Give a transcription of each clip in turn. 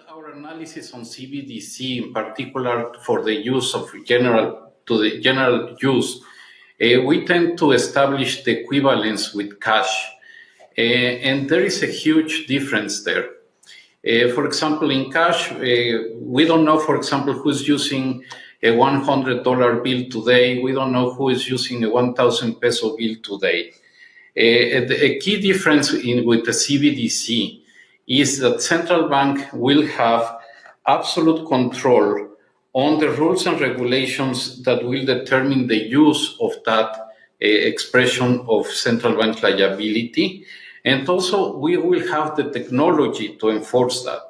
our analysis on CBDC, in particular for the use of general use, we tend to establish the equivalence with cash, and there is a huge difference there. For example, in cash, we don't know, for example, who's using a $100 bill today. We don't know who is using a 1,000 peso bill today. A key difference with the CBDC is that central bank will have absolute control on the rules and regulations that will determine the use of that expression of central bank liability. And also we will have the technology to enforce that.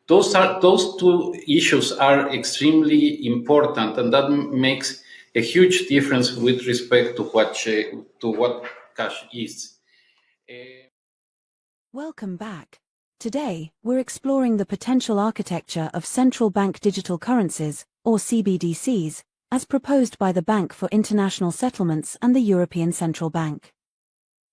Those two issues are extremely important, and that makes a huge difference with respect to what cash is. Welcome back. Today, we're exploring the potential architecture of central bank digital currencies, or CBDCs, as proposed by the Bank for International Settlements and the European Central Bank.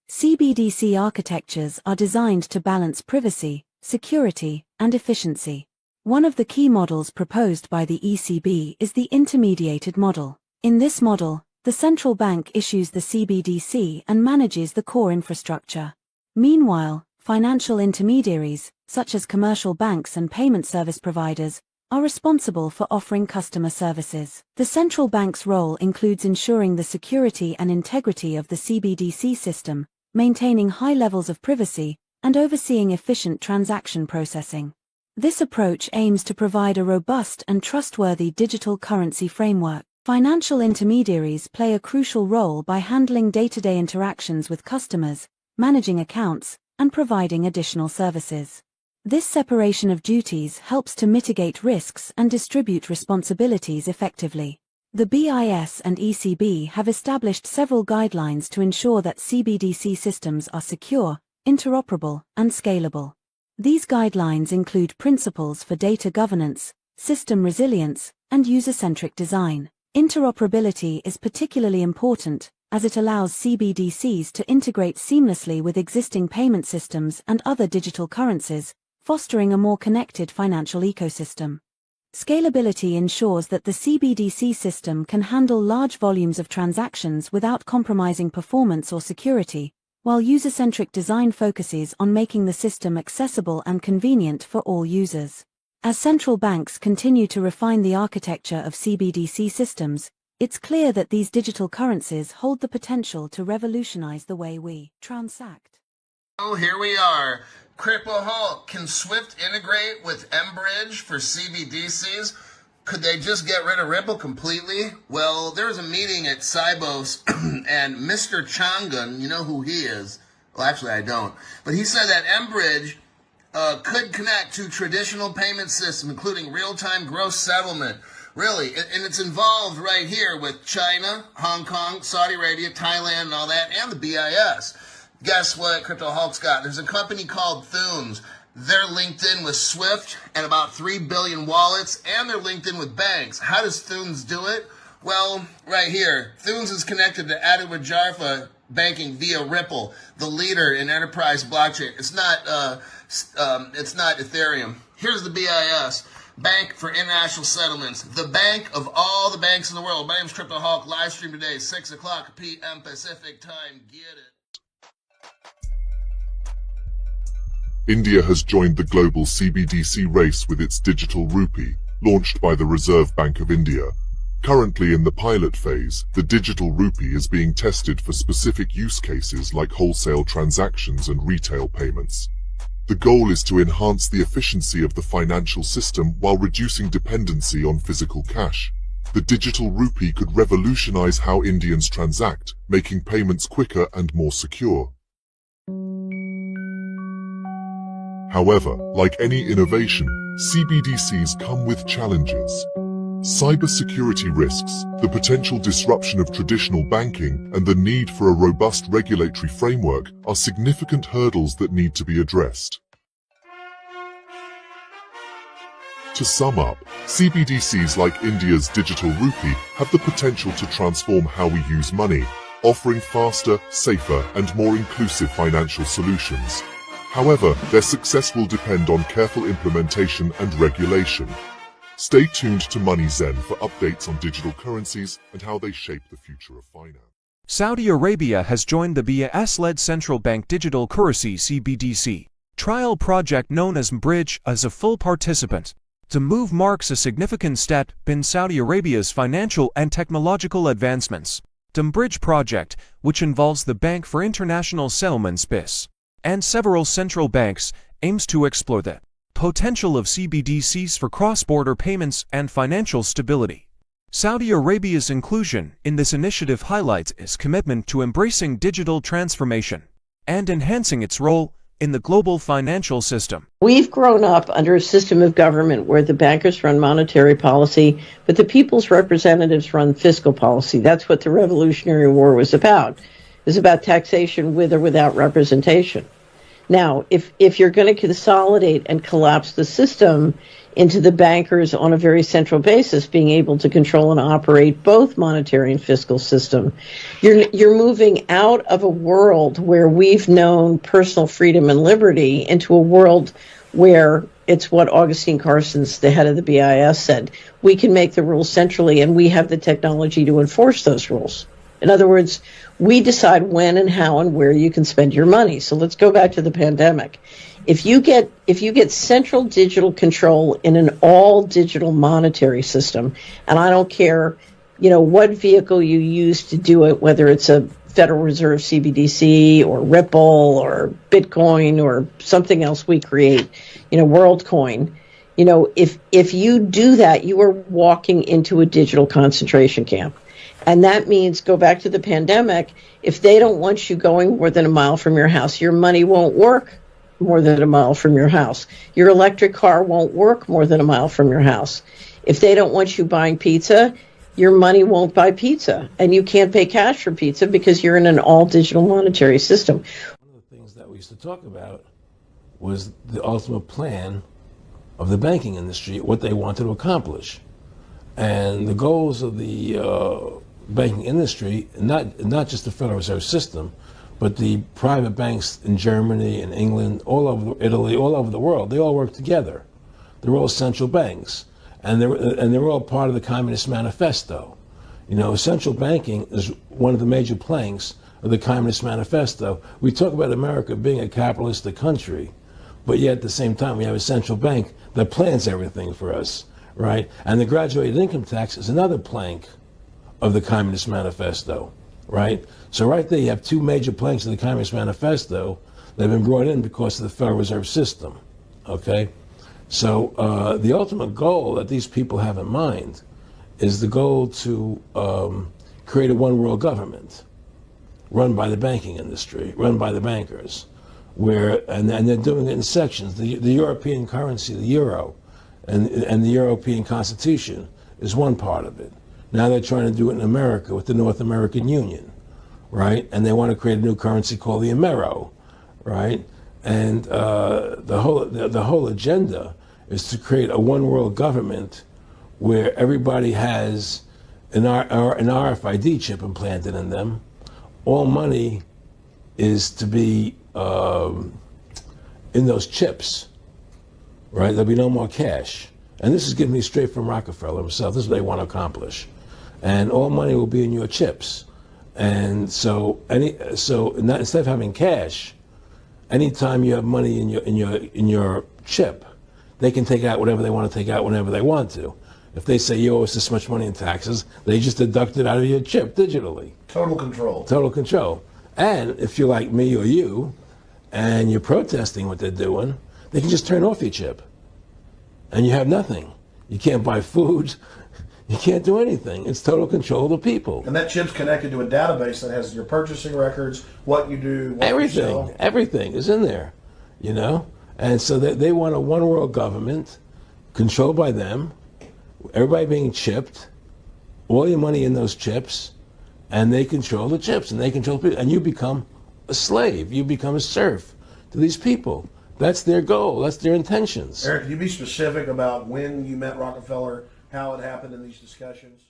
CBDC architectures are designed to balance privacy, security, and efficiency. One of the key models proposed by the ECB is the intermediated model. In this model, the central bank issues the CBDC and manages the core infrastructure. Meanwhile, financial intermediaries, such as commercial banks and payment service providers, are responsible for offering customer services. The central bank's role includes ensuring the security and integrity of the CBDC system, maintaining high levels of privacy, and overseeing efficient transaction processing. This approach aims to provide a robust and trustworthy digital currency framework. Financial intermediaries play a crucial role by handling day-to-day interactions with customers, managing accounts, and providing additional services. This separation of duties helps to mitigate risks and distribute responsibilities effectively. The BIS and ECB have established several guidelines to ensure that CBDC systems are secure, interoperable, and scalable. These guidelines include principles for data governance, system resilience, and user-centric design. Interoperability is particularly important, as it allows CBDCs to integrate seamlessly with existing payment systems and other digital currencies, fostering a more connected financial ecosystem. Scalability ensures that the CBDC system can handle large volumes of transactions without compromising performance or security, while user-centric design focuses on making the system accessible and convenient for all users. As central banks continue to refine the architecture of CBDC systems, it's clear that these digital currencies hold the potential to revolutionize the way we transact. Oh, here we are. Cripple Hulk, can SWIFT integrate with mBridge for CBDCs? Could they just get rid of Ripple completely? Well, there was a meeting at Sibos, and Mr. Changan, you know who he is. Well, actually, I don't. But he said that mBridge could connect to traditional payment systems, including real-time gross settlement. Really, and it's involved right here with China, Hong Kong, Saudi Arabia, Thailand, and all that, and the BIS. Guess what Crypto Hulk's got? There's a company called Thunes. They're linked in with SWIFT and about 3 billion wallets, and they're linked in with banks. How does Thunes do it? Well, right here. Thunes is connected to Adawajarfa banking via Ripple, the leader in enterprise blockchain. It's not Ethereum. Here's the BIS, Bank for International Settlements, the bank of all the banks in the world. My name's Crypto Hulk. Live stream today, 6 o'clock p.m. Pacific time. Get it. India has joined the global CBDC race with its digital rupee, launched by the Reserve Bank of India. Currently in the pilot phase, the digital rupee is being tested for specific use cases like wholesale transactions and retail payments. The goal is to enhance the efficiency of the financial system while reducing dependency on physical cash. The digital rupee could revolutionize how Indians transact, making payments quicker and more secure. However, like any innovation, CBDCs come with challenges. Cybersecurity risks, the potential disruption of traditional banking, and the need for a robust regulatory framework are significant hurdles that need to be addressed. To sum up, CBDCs like India's digital rupee have the potential to transform how we use money, offering faster, safer, and more inclusive financial solutions. However, their success will depend on careful implementation and regulation. Stay tuned to MoneyZen for updates on digital currencies and how they shape the future of finance. Saudi Arabia has joined the BIS-led Central Bank Digital Currency (CBDC) trial project known as MBridge as a full participant. The move marks a significant step in Saudi Arabia's financial and technological advancements. The MBridge project, which involves the Bank for International Settlements (BIS) and several central banks, aims to explore the potential of CBDCs for cross-border payments and financial stability. Saudi Arabia's inclusion in this initiative highlights its commitment to embracing digital transformation and enhancing its role in the global financial system. We've grown up under a system of government where the bankers run monetary policy, but the people's representatives run fiscal policy. That's what the Revolutionary War was about. It was about taxation with or without representation. Now, if you're going to consolidate and collapse the system into the bankers on a very central basis, being able to control and operate both monetary and fiscal system, you're moving out of a world where we've known personal freedom and liberty into a world where it's what Augustine Carson's, the head of the BIS, said. We can make the rules centrally, and we have the technology to enforce those rules. In other words, we decide when and how and where you can spend your money. So let's go back to the pandemic. If you get central digital control in an all digital monetary system, and I don't care, what vehicle you use to do it, whether it's a Federal Reserve CBDC or Ripple or Bitcoin or something else we create, WorldCoin, if you do that, you are walking into a digital concentration camp. And that means, go back to the pandemic, if they don't want you going more than a mile from your house, your money won't work more than a mile from your house. Your electric car won't work more than a mile from your house. If they don't want you buying pizza, your money won't buy pizza. And you can't pay cash for pizza because you're in an all-digital monetary system. One of the things that we used to talk about was the ultimate plan of the banking industry, what they wanted to accomplish. And the goals of the banking industry, not just the Federal Reserve System, but the private banks in Germany and England, all over Italy, all over the world, they all work together. They're all central banks, and they're all part of the Communist Manifesto. Central banking is one of the major planks of the Communist Manifesto. We talk about America being a capitalistic country, but yet at the same time we have a central bank that plans everything for us, right? And the graduated income tax is another plank of the Communist Manifesto, right? So right there you have two major planks of the Communist Manifesto that have been brought in because of the Federal Reserve System, okay? So the ultimate goal that these people have in mind is the goal to create a one world government run by the banking industry, run by the bankers, and they're doing it in sections. The European currency, the euro, and the European Constitution is one part of it. Now they're trying to do it in America with the North American Union, right? And they want to create a new currency called the Amero, right? And the whole agenda is to create a one world government where everybody has an RFID chip implanted in them. All money is to be in those chips, right? There'll be no more cash. And this is giving me straight from Rockefeller himself. This is what they want to accomplish. And all money will be in your chips. And so instead of having cash, anytime you have money in your chip, they can take out whatever they want to take out whenever they want to. If they say you owe us this much money in taxes, they just deduct it out of your chip digitally. Total control. Total control. And if you're like me or you, and you're protesting what they're doing, they can just turn off your chip. And you have nothing. You can't buy food. You can't do anything. It's total control of the people. And that chip's connected to a database that has your purchasing records, what you do, what you sell. Everything is in there, And so they want a one world government controlled by them, everybody being chipped, all your money in those chips, and they control the chips, and they control people, and you become a slave. You become a serf to these people. That's their goal. That's their intentions. Eric, can you be specific about when you met Rockefeller, how it happened in these discussions?